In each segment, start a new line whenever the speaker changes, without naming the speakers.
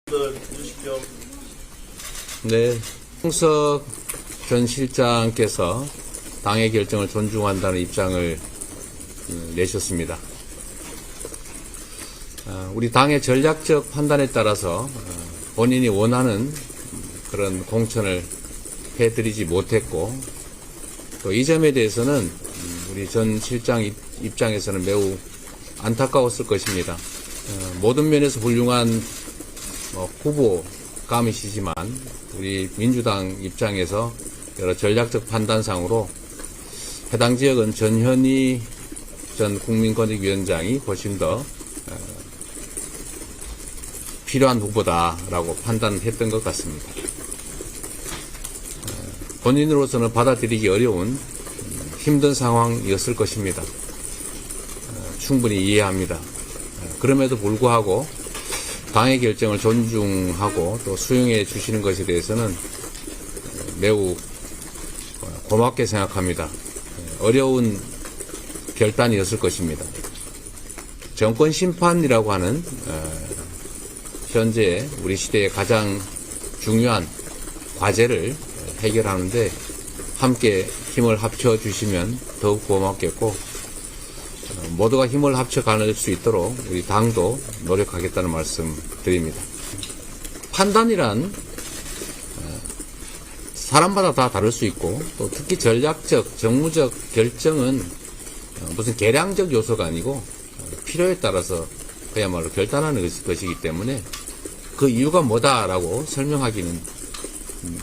주십시오.
네, 홍석 전 실장께서 당의 결정을 존중한다는 입장을 내셨습니다. 우리 당의 전략적 판단에 따라서 본인이 원하는 그런 공천을 해드리지 못했고, 또 이 점에 대해서는 우리 전 실장 입장에서는 매우 안타까웠을 것입니다. 모든 면에서 훌륭한 후보감이시지만 우리 민주당 입장에서 여러 전략적 판단상으로 해당 지역은 전현희 전 국민권익위원장이 훨씬 더 필요한 후보다라고 판단했던 것 같습니다. 본인으로서는 받아들이기 어려운 힘든 상황이었을 것입니다. 충분히 이해합니다. 그럼에도 불구하고 당의 결정을 존중하고 또 수용해 주시는 것에 대해서는 매우 고맙게 생각합니다. 어려운 결단이었을 것입니다. 정권 심판이라고 하는 현재 우리 시대의 가장 중요한 과제를 해결하는데 함께 힘을 합쳐 주시면 더욱 고맙겠고, 모두가 힘을 합쳐 가는 수 있도록 우리 당도 노력하겠다는 말씀 드립니다. 판단이란 사람마다 다 다를 수 있고, 또 특히 전략적, 정무적 결정은 무슨 계량적 요소가 아니고 필요에 따라서 그야말로 결단하는 것이기 때문에 그 이유가 뭐다라고 설명하기는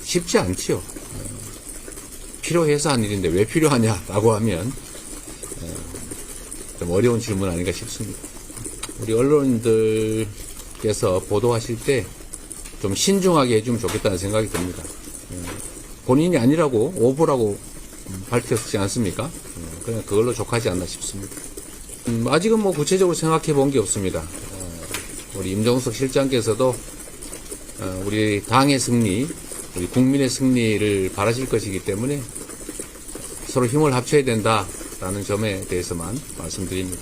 쉽지 않지요. 필요해서 한 일인데 왜 필요하냐라고 하면 좀 어려운 질문 아닌가 싶습니다. 우리 언론인들께서 보도하실 때 좀 신중하게 해주면 좋겠다는 생각이 듭니다. 본인이 아니라고 오보라고 밝혔지 않습니까? 그냥 그걸로 족하지 않나 싶습니다. 아직은 뭐 구체적으로 생각해 본 게 없습니다. 우리 임종석 실장께서도 우리 당의 승리, 우리 국민의 승리를 바라실 것이기 때문에 서로 힘을 합쳐야 된다라는 점에 대해서만 말씀드립니다.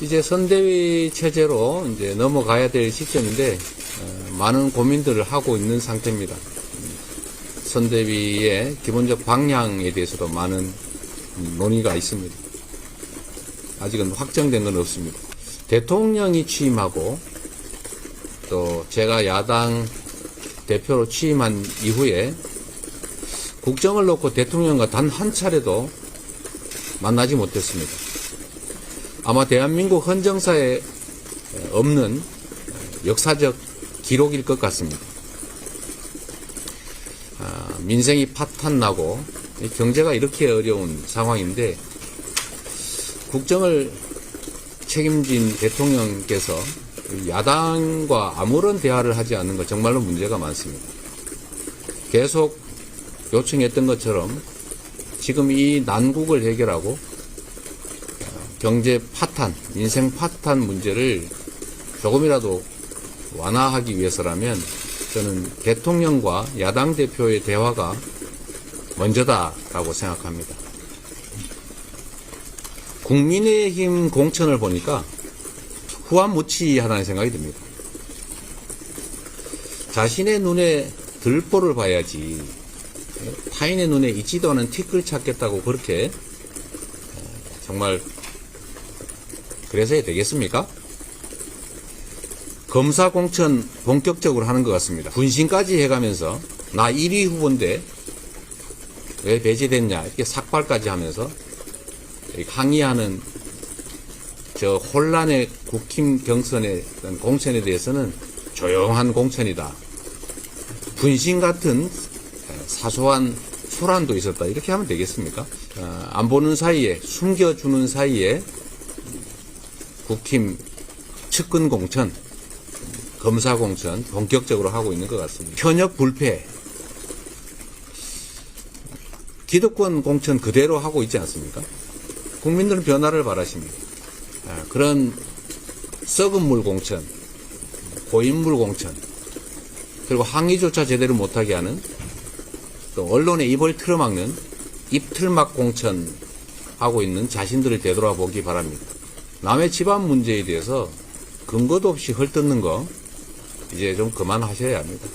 이제 선대위 체제로 이제 넘어가야 될 시점인데 많은 고민들을 하고 있는 상태입니다. 선대위의 기본적 방향에 대해서도 많은 논의가 있습니다. 아직은 확정된 건 없습니다. 대통령이 취임하고 또 제가 야당 대표로 취임한 이후에 국정을 놓고 대통령과 단 한 차례도 만나지 못했습니다. 아마 대한민국 헌정사에 없는 역사적 기록일 것 같습니다. 민생이 파탄나고 경제가 이렇게 어려운 상황인데 국정을 책임진 대통령께서 야당과 아무런 대화를 하지 않는 것 정말로 문제가 많습니다. 계속 요청했던 것처럼 지금 이 난국을 해결하고 경제 파탄, 민생 파탄 문제를 조금이라도 완화하기 위해서라면 저는 대통령과 야당 대표의 대화가 먼저다라고 생각합니다. 국민의힘 공천을 보니까 후한무치하다는 생각이 듭니다. 자신의 눈에 들보를 봐야지 타인의 눈에 있지도 않은 티끌 찾겠다고 그렇게 정말 그래서 해야 되겠습니까? 검사 공천 본격적으로 하는 것 같습니다. 분신까지 해가면서 나 1위 후보인데 왜 배제됐냐 이렇게 삭발까지 하면서 항의하는 저 혼란의 국힘 경선의 공천에 대해서는 조용한 공천이다. 분신 같은 사소한 소란도 있었다. 이렇게 하면 되겠습니까? 안 보는 사이에 숨겨주는 사이에 국힘 측근 공천, 검사 공천 본격적으로 하고 있는 것 같습니다. 현역 불패, 기득권 공천 그대로 하고 있지 않습니까? 국민들은 변화를 바라십니다. 그런 썩은 물 공천, 고인물 공천, 그리고 항의조차 제대로 못하게 하는 또 언론의 입을 틀어막는 입틀막 공천 하고 있는 자신들을 되돌아보기 바랍니다. 남의 집안 문제에 대해서 근거도 없이 헐뜯는 거 이제 좀 그만하셔야 합니다.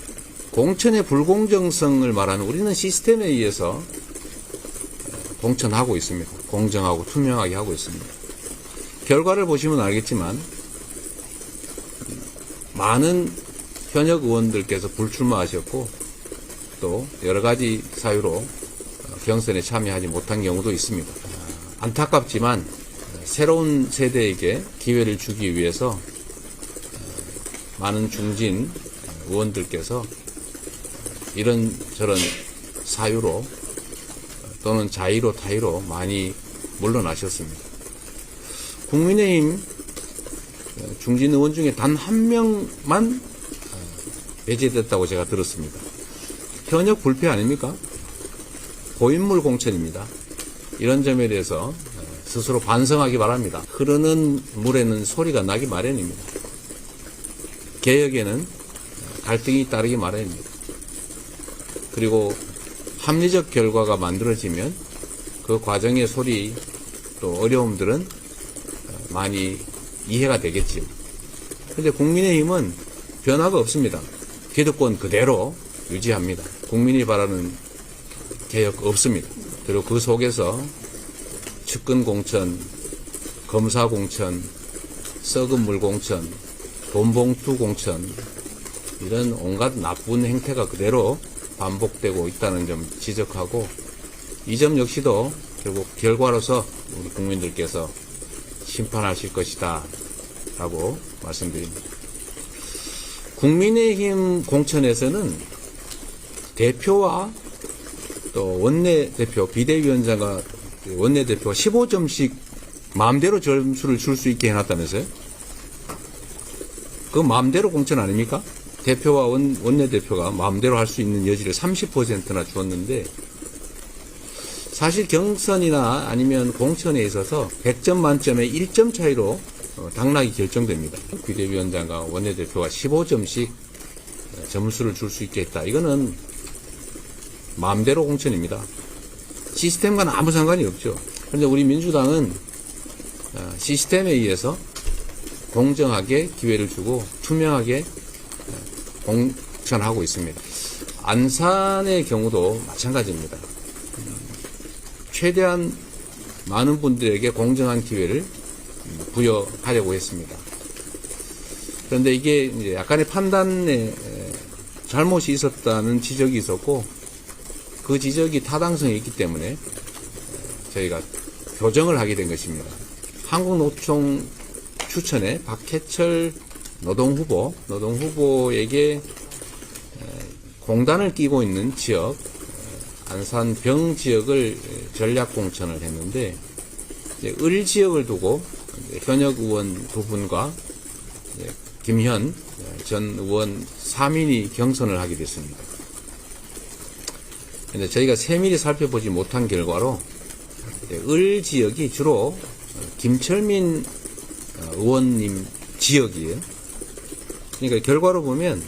공천의 불공정성을 말하는 우리는 시스템에 의해서 공천하고 있습니다. 공정하고 투명하게 하고 있습니다. 결과를 보시면 알겠지만 많은 현역 의원들께서 불출마하셨고 또 여러 가지 사유로 경선에 참여하지 못한 경우도 있습니다. 안타깝지만 새로운 세대에게 기회를 주기 위해서 많은 중진 의원들께서 이런저런 사유로 또는 자의로 타의로 많이 물러나셨습니다. 국민의힘 중진 의원 중에 단 한 명만 배제됐다고 제가 들었습니다. 현역 불패 아닙니까? 고인물 공천입니다. 이런 점에 대해서 스스로 반성하기 바랍니다. 흐르는 물에는 소리가 나기 마련입니다. 개혁에는 갈등이 따르기 마련입니다. 그리고 합리적 결과가 만들어지면 그 과정의 소리 또 어려움들은 많이 이해가 되겠지요. 그런데 국민의힘은 변화가 없습니다. 기득권 그대로 유지합니다. 국민이 바라는 개혁 없습니다. 그리고 그 속에서 측근 공천, 검사 공천, 썩은 물 공천, 돈봉투 공천 이런 온갖 나쁜 행태가 그대로 반복되고 있다는 점 지적하고 이 점 역시도 결국 결과로서 우리 국민들께서 심판하실 것이다 라고 말씀드립니다. 국민의힘 공천에서는 대표와 또 원내대표, 비대위원장과 원내대표가 15점씩 마음대로 점수를 줄 수 있게 해놨다면서요? 그 마음대로 공천 아닙니까? 대표와 원내대표가 마음대로 할 수 있는 여지를 30%나 주었는데 사실 경선이나 아니면 공천에 있어서 100점 만점에 1점 차이로 당락이 결정됩니다. 비대위원장과 원내대표가 15점씩 점수를 줄 수 있게 했다. 이거는 마음대로 공천입니다. 시스템과는 아무 상관이 없죠. 그런데 우리 민주당은 시스템에 의해서 공정하게 기회를 주고 투명하게 공천하고 있습니다. 안산의 경우도 마찬가지입니다. 최대한 많은 분들에게 공정한 기회를 부여하려고 했습니다. 그런데 이게 이제 약간의 판단에 잘못이 있었다는 지적이 있었고 그 지적이 타당성이 있기 때문에 저희가 교정을 하게 된 것입니다. 한국노총 추천에 박해철 노동후보에게 공단을 끼고 있는 지역 안산 병 지역을 전략 공천을 했는데 을 지역을 두고 현역 의원 두 분과 김현 전 의원 3인이 경선을 하게 됐습니다. 그런데 저희가 세밀히 살펴보지 못한 결과로 을 지역이 주로 김철민 의원님 지역이에요. 그러니까 결과로 보면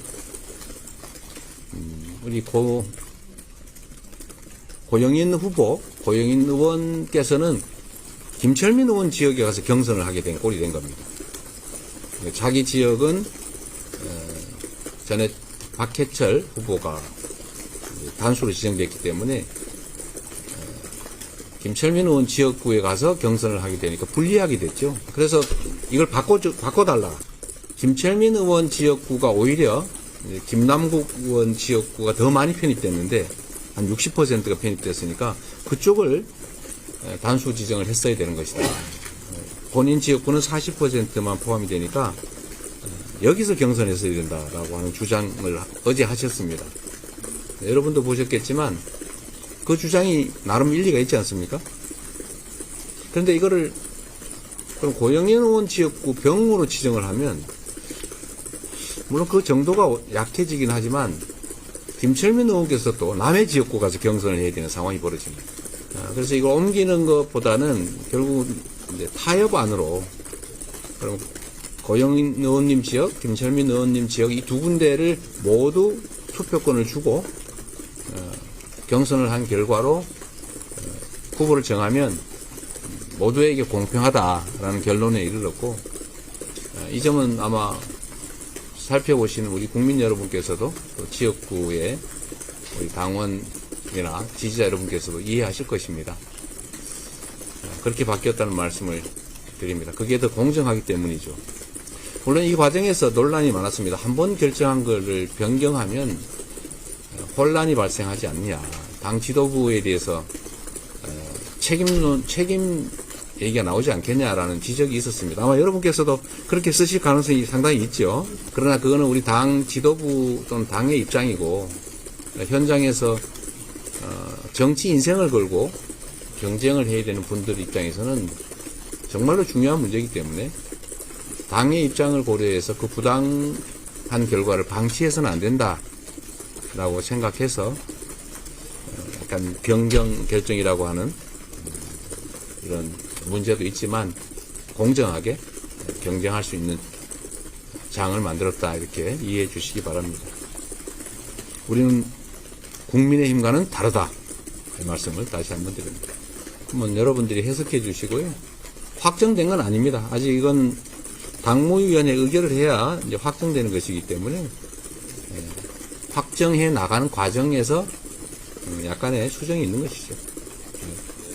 우리 고영인 의원께서는 김철민 의원 지역에 가서 경선을 하게 된 꼴이 된 겁니다. 자기 지역은 전에 박해철 후보가 단수로 지정됐기 때문에 김철민 의원 지역구에 가서 경선을 하게 되니까 불리하게 됐죠. 그래서 이걸 바꿔달라. 김철민 의원 지역구가 오히려 김남국 의원 지역구가 더 많이 편입됐는데 한 60%가 편입됐으니까 그쪽을 단수 지정을 했어야 되는 것이다. 본인 지역구는 40%만 포함이 되니까 여기서 경선했어야 된다라고 하는 주장을 어제 하셨습니다. 여러분도 보셨겠지만 그 주장이 나름 일리가 있지 않습니까? 그런데 이거를 그럼 고영인 의원 지역구 병으로 지정을 하면 물론 그 정도가 약해지긴 하지만 김철민 의원께서 또 남의 지역구 가서 경선을 해야 되는 상황이 벌어집니다. 그래서 이걸 옮기는 것보다는 결국 이제 타협 안으로 그럼 고영인 의원님 지역, 김철민 의원님 지역 이 두 군데를 모두 투표권을 주고 경선을 한 결과로 후보를 정하면 모두에게 공평하다라는 결론에 이르렀고 이 점은 아마 살펴보시는 우리 국민 여러분께서도 또 지역구의 우리 당원이나 지지자 여러분께서도 이해하실 것입니다. 그렇게 바뀌었다는 말씀을 드립니다. 그게 더 공정하기 때문이죠. 물론 이 과정에서 논란이 많았습니다. 한 번 결정한 것을 변경하면 혼란이 발생하지 않느냐. 당 지도부에 대해서 책임 얘기가 나오지 않겠냐라는 지적이 있었습니다. 아마 여러분께서도 그렇게 쓰실 가능성이 상당히 있죠. 그러나 그거는 우리 당 지도부 또는 당의 입장이고, 현장에서 정치 인생을 걸고 경쟁을 해야 되는 분들 입장에서는 정말로 중요한 문제이기 때문에 당의 입장을 고려해서 그 부당한 결과를 방치해서는 안 된다라고 생각해서 약간 변경 결정이라고 하는 이런 문제도 있지만 공정하게 경쟁할 수 있는 장을 만들었다, 이렇게 이해해 주시기 바랍니다. 우리는 국민의힘과는 다르다, 이 말씀을 다시 한번 드립니다. 한번 여러분들이 해석해 주시고요. 확정된 건 아닙니다. 아직 이건 당무위원회 의결을 해야 이제 확정되는 것이기 때문에 확정해 나가는 과정에서 약간의 수정이 있는 것이죠.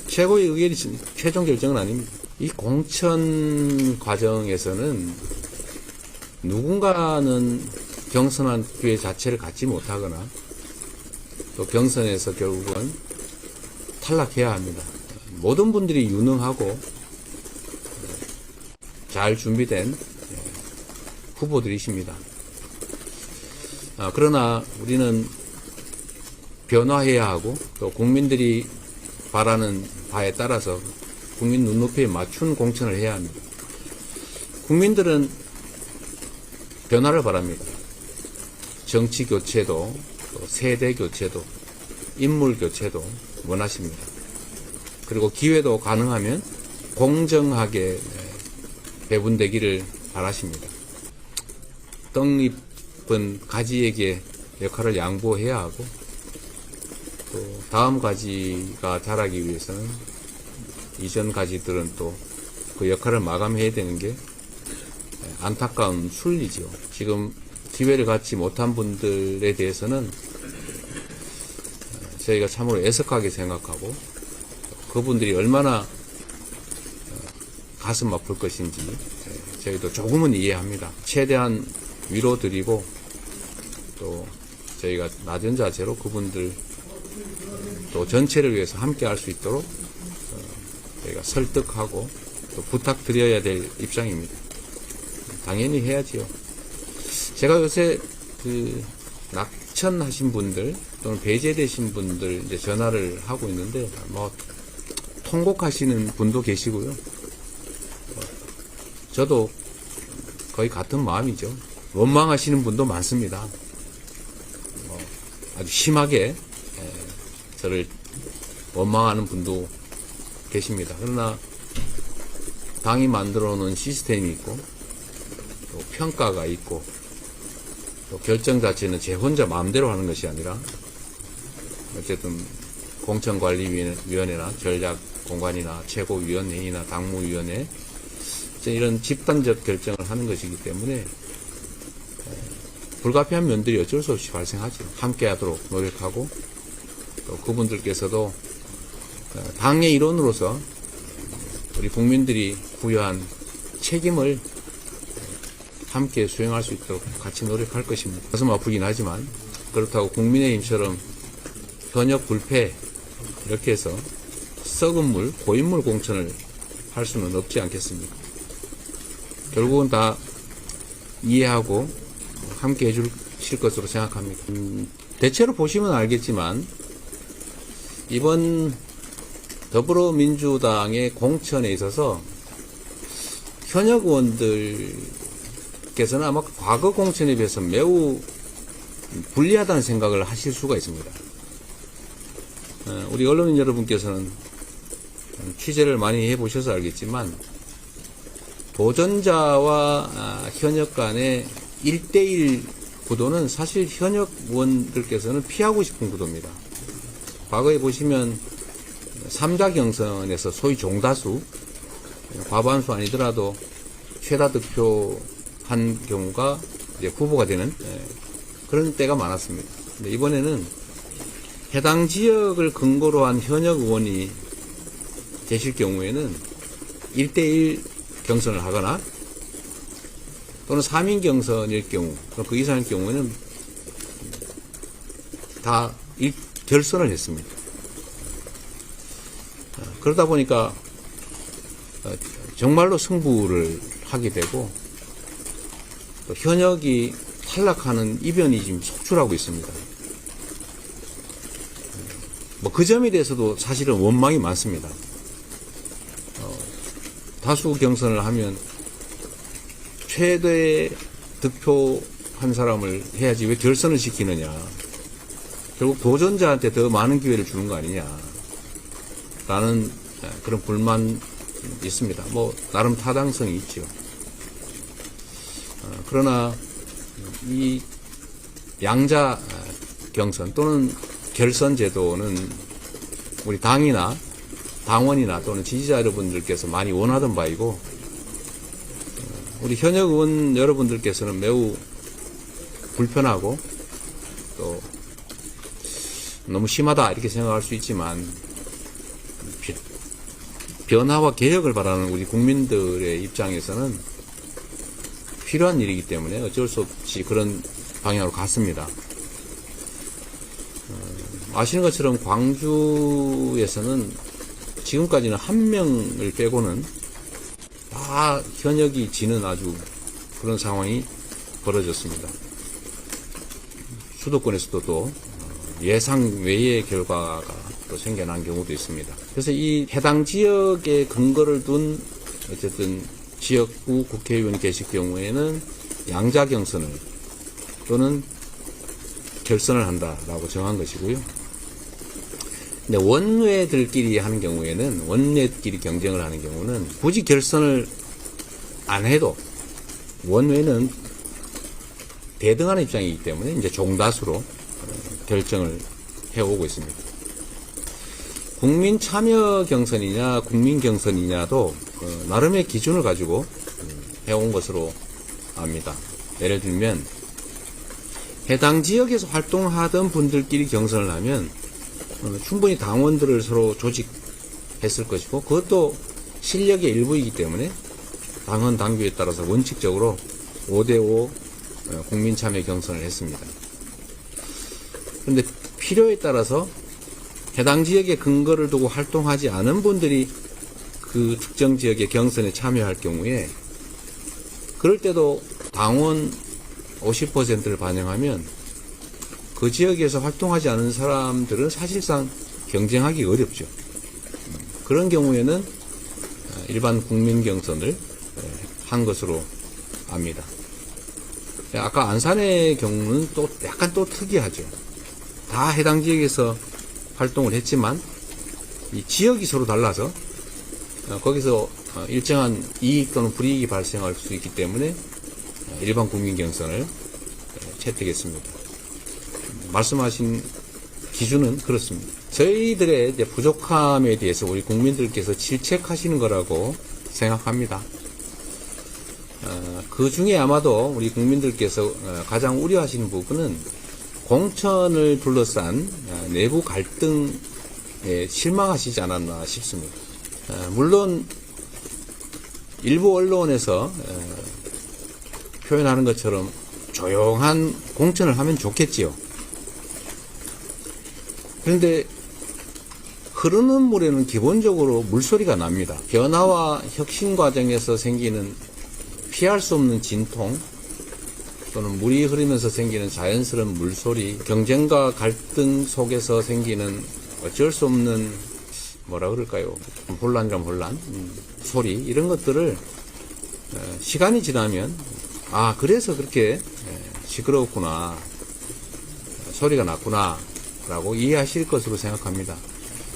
최고의 의결이 최종 결정은 아닙니다. 이 공천 과정에서는 누군가는 경선한 기회 자체를 갖지 못하거나 또 경선에서 결국은 탈락해야 합니다. 모든 분들이 유능하고 잘 준비된 후보들이십니다. 그러나 우리는 변화해야 하고 또 국민들이 바라는 바에 따라서 국민 눈높이에 맞춘 공천을 해야 합니다. 국민들은 변화를 바랍니다. 정치 교체도, 또 세대 교체도, 인물 교체도 원하십니다. 그리고 기회도 가능하면 공정하게 배분되기를 바라십니다. 떡잎은 가지에게 역할을 양보해야 하고, 또 다음 가지가 자라기 위해서는 이전 가지들은 또 그 역할을 마감해야 되는 게 안타까운 순리죠. 지금 기회를 갖지 못한 분들에 대해서는 저희가 참으로 애석하게 생각하고, 그분들이 얼마나 가슴 아플 것인지 저희도 조금은 이해합니다. 최대한 위로드리고, 또 저희가 낮은 자세로 그분들 또 전체를 위해서 함께 할 수 있도록 저희가 설득하고 또 부탁드려야 될 입장입니다. 당연히 해야지요. 제가 요새 낙천하신 분들 또는 배제되신 분들 이제 전화를 하고 있는데, 통곡하시는 분도 계시고요. 저도 거의 같은 마음이죠. 원망하시는 분도 많습니다. 아주 심하게 저를 원망하는 분도 계십니다. 그러나 당이 만들어 놓은 시스템이 있고, 또 평가가 있고, 또 결정 자체는 제 혼자 마음대로 하는 것이 아니라 어쨌든 공천관리위원회나 전략공관이나 최고위원회의나 당무위원회, 이런 집단적 결정을 하는 것이기 때문에 불가피한 면들이 어쩔 수 없이 발생하죠. 함께 하도록 노력하고, 또 그분들께서도 당의 일원으로서 우리 국민들이 부여한 책임을 함께 수행할 수 있도록 같이 노력할 것입니다. 가슴 아프긴 하지만 그렇다고 국민의힘처럼 현역 불패 이렇게 해서 썩은 물, 고인물 공천을 할 수는 없지 않겠습니까? 결국은 다 이해하고 함께 해주실 것으로 생각합니다. 대체로 보시면 알겠지만 이번 더불어민주당의 공천에 있어서 현역 의원들께서는 아마 과거 공천에 비해서 매우 불리하다는 생각을 하실 수가 있습니다. 우리 언론인 여러분께서는 취재를 많이 해보셔서 알겠지만 도전자와 현역 간의 1대1 구도는 사실 현역 의원들께서는 피하고 싶은 구도입니다. 과거에 보시면 3자 경선에서 소위 종다수, 과반수 아니더라도 최다 득표한 경우가 이제 후보가 되는 그런 때가 많았습니다. 근데 이번에는 해당 지역을 근거로 한 현역 의원이 계실 경우에는 1대1 경선을 하거나 또는 3인 경선일 경우, 그 이상일 경우에는 다 결선을 했습니다. 그러다 보니까 정말로 승부를 하게 되고 또 현역이 탈락하는 이변이 지금 속출하고 있습니다. 뭐 그 점에 대해서도 사실은 원망이 많습니다. 다수 경선을 하면 최대 득표한 사람을 해야지 왜 결선을 시키느냐. 결국 도전자한테 더 많은 기회를 주는 거 아니냐. 라는 그런 불만이 있습니다. 뭐 나름 타당성이 있죠. 그러나 이 양자 경선 또는 결선 제도는 우리 당이나 당원이나 또는 지지자 여러분들께서 많이 원하던 바이고 우리 현역 의원 여러분들께서는 매우 불편하고 또 너무 심하다 이렇게 생각할 수 있지만 변화와 개혁을 바라는 우리 국민들의 입장에서는 필요한 일이기 때문에 어쩔 수 없이 그런 방향으로 갔습니다. 아시는 것처럼 광주에서는 지금까지는 한 명을 빼고는 다 현역이 지는 아주 그런 상황이 벌어졌습니다. 수도권에서도 또 예상 외의 결과가 또 생겨난 경우도 있습니다. 그래서 이 해당 지역에 근거를 둔 어쨌든 지역구 국회의원이 계실 경우에는 양자 경선을 또는 결선을 한다라고 정한 것이고요. 근데 원외들끼리 하는 경우에는 원내끼리 경쟁을 하는 경우는 굳이 결선을 안 해도 원외는 대등하는 입장이기 때문에 이제 종다수로 결정을 해오고 있습니다. 국민 참여 경선이냐 국민 경선이냐도 나름의 기준을 가지고 해온 것으로 압니다. 예를 들면 해당 지역에서 활동하던 분들끼리 경선을 하면 충분히 당원들을 서로 조직했을 것이고 그것도 실력의 일부이기 때문에 당헌 당규에 따라서 원칙적으로 5대5 국민 참여 경선을 했습니다. 그런데 필요에 따라서 해당 지역에 근거를 두고 활동하지 않은 분들이 그 특정 지역의 경선에 참여할 경우에 그럴 때도 당원 50%를 반영하면 그 지역에서 활동하지 않은 사람들은 사실상 경쟁하기 어렵죠. 그런 경우에는 일반 국민 경선을 한 것으로 압니다. 아까 안산의 경우는 또 약간 또 특이하죠. 다 해당 지역에서 활동을 했지만 이 지역이 서로 달라서 거기서 일정한 이익 또는 불이익이 발생할 수 있기 때문에 일반 국민 경선을 채택했습니다. 말씀하신 기준은 그렇습니다. 저희들의 이제 부족함에 대해서 우리 국민들께서 질책하시는 거라고 생각합니다. 그 중에 아마도 우리 국민들께서 가장 우려하시는 부분은 공천을 둘러싼 내부 갈등에 실망하시지 않았나 싶습니다. 물론 일부 언론에서 표현하는 것처럼 조용한 공천을 하면 좋겠지요. 그런데 흐르는 물에는 기본적으로 물소리가 납니다. 변화와 혁신 과정에서 생기는 피할 수 없는 진통 또는 물이 흐르면서 생기는 자연스러운 물소리, 경쟁과 갈등 속에서 생기는 어쩔 수 없는 뭐라 그럴까요? 혼란감 혼란 소리 이런 것들을 시간이 지나면 아 그래서 그렇게 시끄러웠구나 소리가 났구나 라고 이해하실 것으로 생각합니다.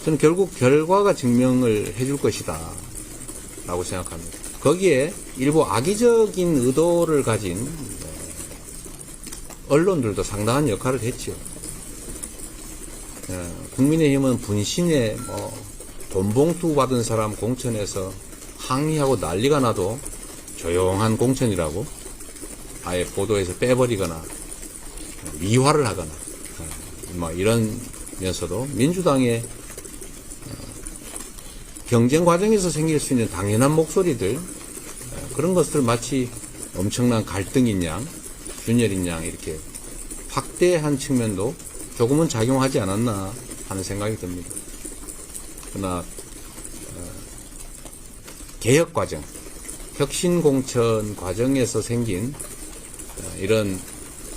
저는 결국 결과가 증명을 해줄 것이다 라고 생각합니다. 거기에 일부 악의적인 의도를 가진 언론들도 상당한 역할을 했죠. 국민의힘은 분신에 돈 봉투 받은 사람 공천에서 항의하고 난리가 나도 조용한 공천이라고 아예 보도에서 빼버리거나 미화를 하거나 뭐 이러면서도 민주당의 경쟁 과정에서 생길 수 있는 당연한 목소리들, 그런 것들 마치 엄청난 갈등인 양, 균열인 양 이렇게 확대한 측면도 조금은 작용하지 않았나 하는 생각이 듭니다. 그러나 개혁 과정, 혁신 공천 과정에서 생긴 이런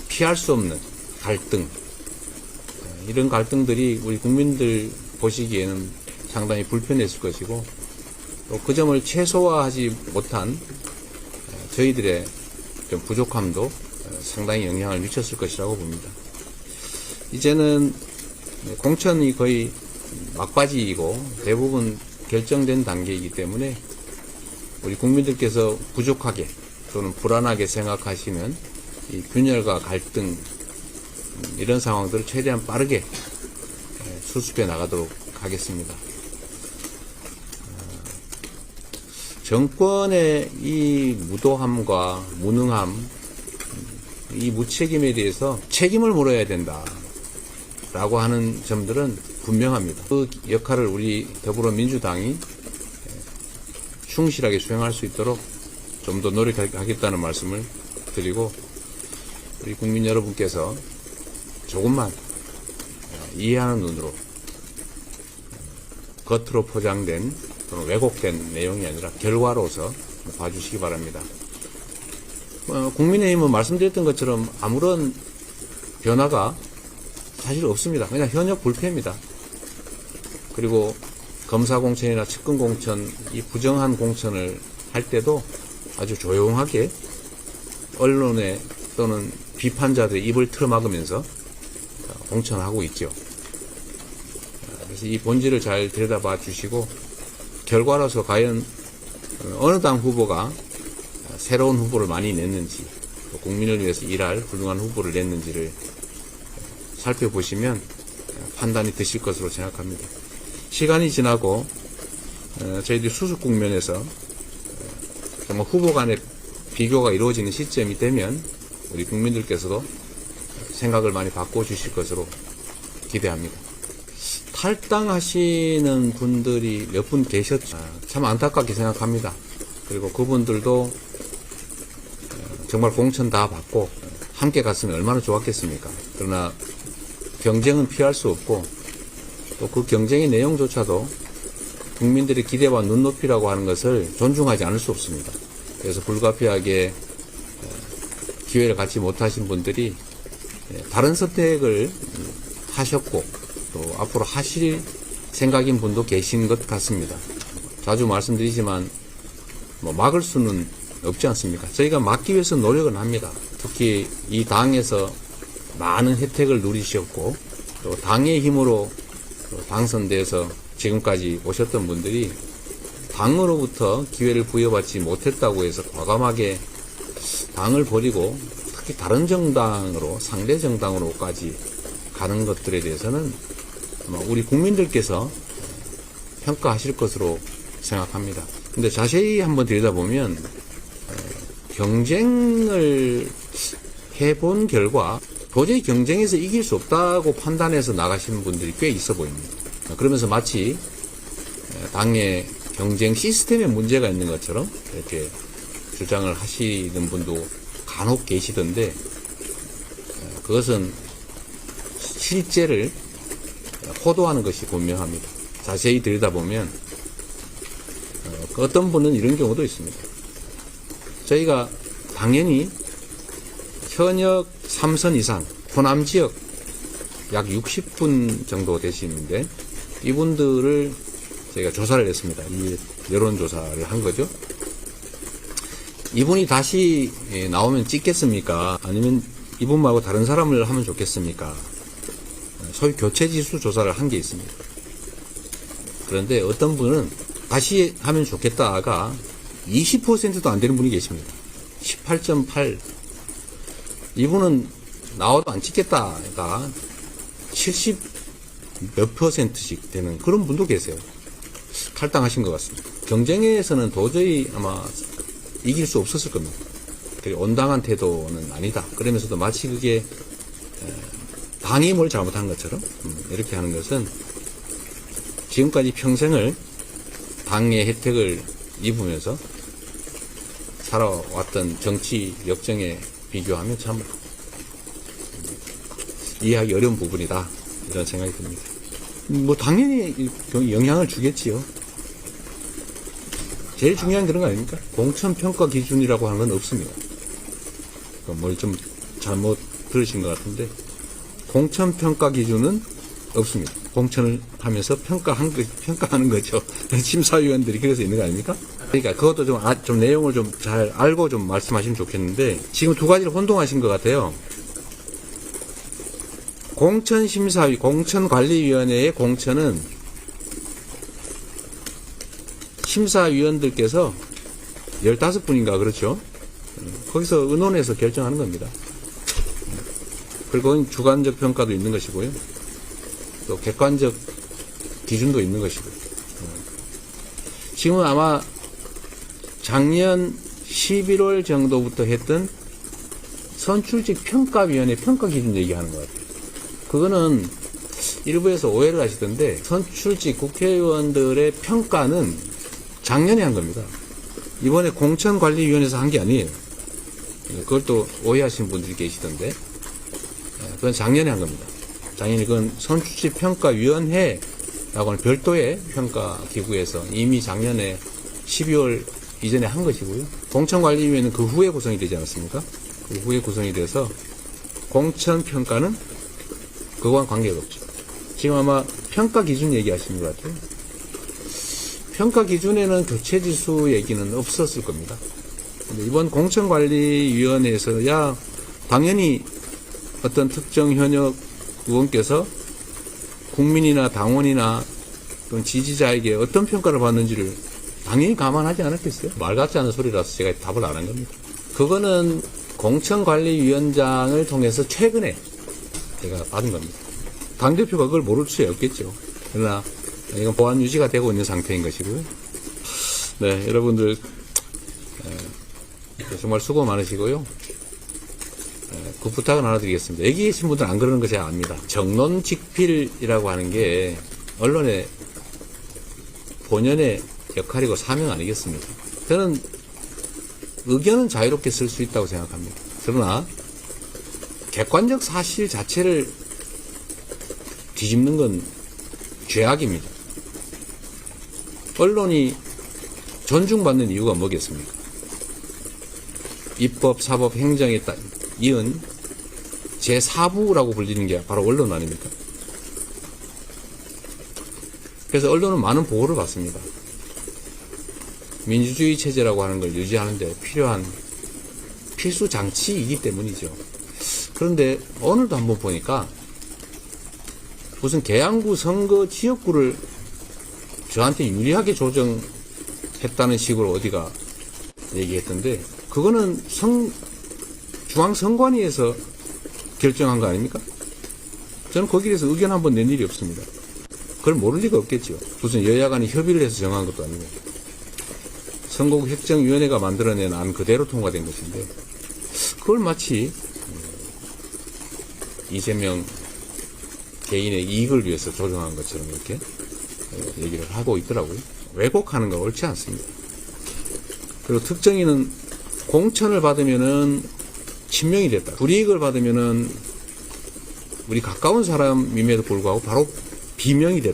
피할 수 없는 갈등, 이런 갈등들이 우리 국민들 보시기에는 상당히 불편했을 것이고, 또 그 점을 최소화하지 못한 저희들의 좀 부족함도 상당히 영향을 미쳤을 것이라고 봅니다. 이제는 공천이 거의 막바지이고 대부분 결정된 단계이기 때문에 우리 국민들께서 부족하게 또는 불안하게 생각하시는 이 균열과 갈등, 이런 상황들을 최대한 빠르게 수습해 나가도록 하겠습니다. 정권의 이 무도함과 무능함, 이 무책임에 대해서 책임을 물어야 된다 라고 하는 점들은 분명합니다. 그 역할을 우리 더불어민주당이 충실하게 수행할 수 있도록 좀 더 노력하겠다는 말씀을 드리고, 우리 국민 여러분께서 조금만 이해하는 눈으로, 겉으로 포장된 또는 왜곡된 내용이 아니라 결과로서 봐주시기 바랍니다. 국민의힘은 말씀드렸던 것처럼 아무런 변화가 사실 없습니다. 그냥 현역 불패입니다. 그리고 검사공천이나 측근공천, 이 부정한 공천을 할 때도 아주 조용하게 언론에 또는 비판자들의 입을 틀어막으면서 공천하고 있죠. 그래서 이 본질을 잘 들여다봐 주시고, 결과로서 과연 어느 당 후보가 새로운 후보를 많이 냈는지, 국민을 위해서 일할 훌륭한 후보를 냈는지를 살펴보시면 판단이 드실 것으로 생각합니다. 시간이 지나고 저희들이 수습 국면에서 정말 후보 간의 비교가 이루어지는 시점이 되면 우리 국민들께서도 생각을 많이 바꿔주실 것으로 기대합니다. 탈당하시는 분들이 몇 분 계셨죠. 참 안타깝게 생각합니다. 그리고 그분들도 정말 공천 다 받고 함께 갔으면 얼마나 좋았겠습니까? 그러나 경쟁은 피할 수 없고, 또 그 경쟁의 내용조차도 국민들의 기대와 눈높이라고 하는 것을 존중하지 않을 수 없습니다. 그래서 불가피하게 기회를 갖지 못하신 분들이 다른 선택을 하셨고, 또 앞으로 하실 생각인 분도 계신 것 같습니다. 자주 말씀드리지만 막을 수는 없지 않습니까? 저희가 막기 위해서 노력은 합니다. 특히 이 당에서 많은 혜택을 누리셨고, 또 당의 힘으로 당선돼서 지금까지 오셨던 분들이 당으로부터 기회를 부여받지 못했다고 해서 과감하게 당을 버리고 특히 다른 정당으로, 상대 정당으로까지 가는 것들에 대해서는 아마 우리 국민들께서 평가하실 것으로 생각합니다. 근데 자세히 한번 들여다보면 경쟁을 해본 결과 도저히 경쟁에서 이길 수 없다고 판단해서 나가시는 분들이 꽤 있어 보입니다. 그러면서 마치 당의 경쟁 시스템에 문제가 있는 것처럼 이렇게 주장을 하시는 분도 간혹 계시던데, 그것은 실제를 호도하는 것이 분명합니다. 자세히 들여다보면 어떤 분은 이런 경우도 있습니다. 저희가 당연히 현역 3선 이상, 호남 지역 약 60분 정도 되시는데, 이분들을 저희가 조사를 했습니다. 이 여론조사를 한 거죠. 이분이 다시 나오면 찍겠습니까? 아니면 이분 말고 다른 사람을 하면 좋겠습니까? 소위 교체지수 조사를 한 게 있습니다. 그런데 어떤 분은 다시 하면 좋겠다가 20%도 안 되는 분이 계십니다. 18.8. 이분은 나와도 안 찍겠다가 70 몇 %씩 되는 그런 분도 계세요. 탈당하신 것 같습니다. 경쟁에서는 도저히 아마 이길 수 없었을 겁니다. 온당한 태도는 아니다. 그러면서도 마치 그게 당이 뭘 잘못한 것처럼 이렇게 하는 것은 지금까지 평생을 당의 혜택을 입으면서 살아왔던 정치 역정에 비교하면 참 이해하기 어려운 부분이다. 이런 생각이 듭니다. 뭐 당연히 영향을 주겠지요. 제일 중요한 그런 거 아닙니까? 공천평가 기준이라고 하는 건 없습니다. 뭘 좀 잘못 들으신 것 같은데 공천평가 기준은 없습니다. 공천을 하면서 평가하는 거죠. 심사위원들이 그래서 있는 거 아닙니까? 그러니까 그것도 좀 내용을 좀 잘 알고 좀 말씀하시면 좋겠는데 지금 두 가지를 혼동하신 것 같아요. 공천심사위, 공천관리위원회의 공천은 심사위원들께서 15분인가 그렇죠? 거기서 의논해서 결정하는 겁니다. 그리고 주관적 평가도 있는 것이고요. 또 객관적 기준도 있는 것이고요. 지금은 아마 작년 11월 정도부터 했던 선출직 평가위원회 평가 기준 얘기하는 것 같아요. 그거는 일부에서 오해를 하시던데 선출직 국회의원들의 평가는 작년에 한 겁니다. 이번에 공천관리위원회에서 한 게 아니에요. 그걸 또 오해하시는 분들이 계시던데 그건 작년에 한 겁니다. 작년에 그건 선출직 평가위원회라고 하는 별도의 평가기구에서 이미 작년에 12월 이전에 한 것이고요. 공천관리위원회는 그 후에 구성이 되지 않았습니까? 그 후에 구성이 돼서 공천평가는 그거와는 관계가 없죠. 지금 아마 평가 기준 얘기하시는 것 같아요. 평가 기준에는 교체지수 얘기는 없었을 겁니다. 근데 이번 공천관리위원회에서야 당연히 어떤 특정 현역 의원께서 국민이나 당원이나 또는 지지자에게 어떤 평가를 받는지를 당연히 감안하지 않았겠어요? 말 같지 않은 소리라서 제가 답을 안 한 겁니다. 그거는 공천관리위원장을 통해서 최근에 제가 받은 겁니다. 당대표가 그걸 모를 수 없겠죠. 그러나 이건 보안 유지가 되고 있는 상태인 것이고요. 네, 여러분들 정말 수고 많으시고요. 그 부탁은 하나 드리겠습니다. 여기 계신 분들은 안 그러는 거 제가 압니다. 정론직필이라고 하는 게 언론의 본연의 역할이고 사명 아니겠습니까? 저는 의견은 자유롭게 쓸 수 있다고 생각합니다. 그러나 객관적 사실 자체를 뒤집는 건 죄악입니다. 언론이 존중받는 이유가 뭐겠습니까? 입법, 사법, 행정에 이은 제4부라고 불리는 게 바로 언론 아닙니까? 그래서 언론은 많은 보호를 받습니다. 민주주의 체제라고 하는 걸 유지하는 데 필요한 필수 장치이기 때문이죠. 그런데 오늘도 한번 보니까 무슨 계양구 선거 지역구를 저한테 유리하게 조정했다는 식으로 어디가 얘기했던데 그거는 중앙선관위에서 결정한 거 아닙니까? 저는 거기에 대해서 의견 한번 낸 일이 없습니다. 그걸 모를 리가 없겠죠. 무슨 여야 간에 협의를 해서 정한 것도 아니고 선거구 획정위원회가 만들어낸 안 그대로 통과된 것인데 그걸 마치 이재명 개인의 이익을 위해서 조정한 것처럼 이렇게 얘기를 하고 있더라고요. 왜곡하는 건 옳지 않습니다. 그리고 특정인은 공천을 받으면은 친명이 됐다. 불이익을 받으면은 우리 가까운 사람임에도 불구하고 바로 비명이 됐다.